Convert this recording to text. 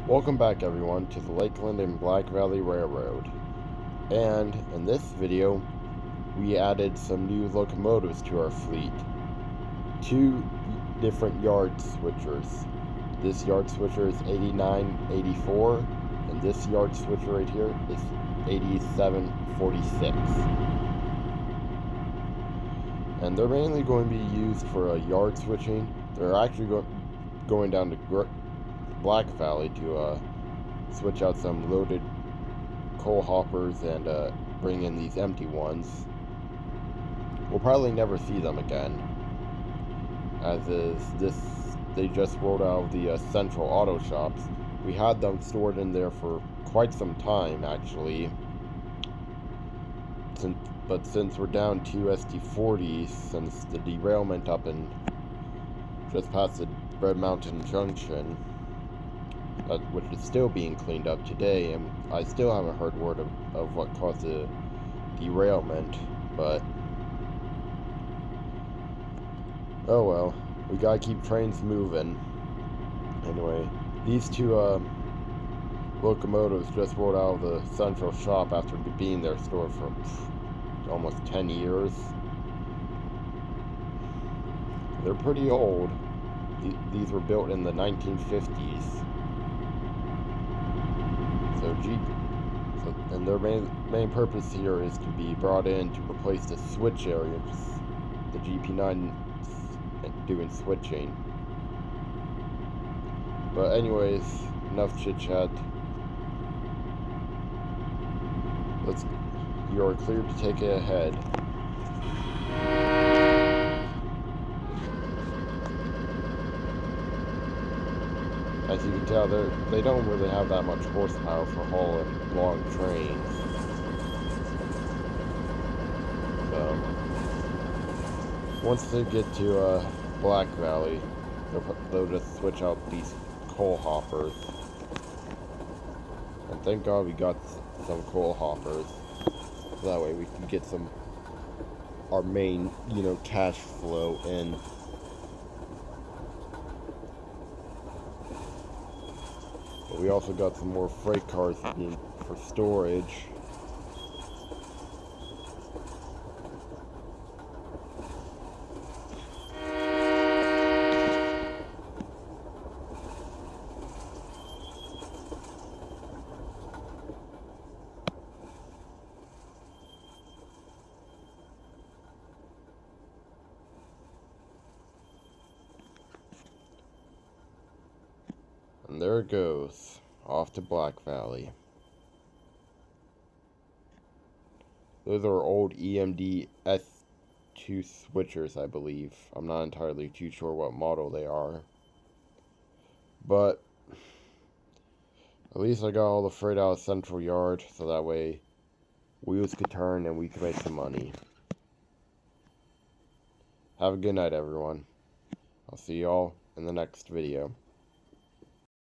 Welcome back everyone to the Lakeland and Black Valley Railroad. And in this video, we added some new locomotives to our fleet. Two different yard switchers. This yard switcher is 8984, and this yard switcher right here is 8746. And they're mainly going to be used for yard switching. They're actually going down to Black Valley to switch out some loaded coal hoppers and bring in these empty ones. We'll probably never see them again, as is this. They just rolled out of the central auto shops. We had them stored in there for quite some time actually, but since we're down to SD40 since the derailment up in just past the Red Mountain Junction, which is still being cleaned up today, and I still haven't heard word of what caused the derailment, but oh well, we gotta keep trains moving. Anyway, these two locomotives just rolled out of the central shop after being there stored for almost 10 years. They're pretty old. These were built in the 1950s. And their main purpose here is to be brought in to replace the switch areas, the GP9 doing switching. But anyways, enough chit chat. You are cleared to take it ahead. As you can tell, they don't really have that much horsepower for hauling long trains. So, once they get to Black Valley, they'll just switch out these coal hoppers. And thank God we got some coal hoppers. So that way we can get our main, cash flow in. But we also got some more freight cars for storage. And there it goes, off to Black Valley. Those are old EMD S2 switchers, I believe. I'm not entirely too sure what model they are. But at least I got all the freight out of Central Yard, so that way wheels could turn and we could make some money. Have a good night, everyone. I'll see y'all in the next video.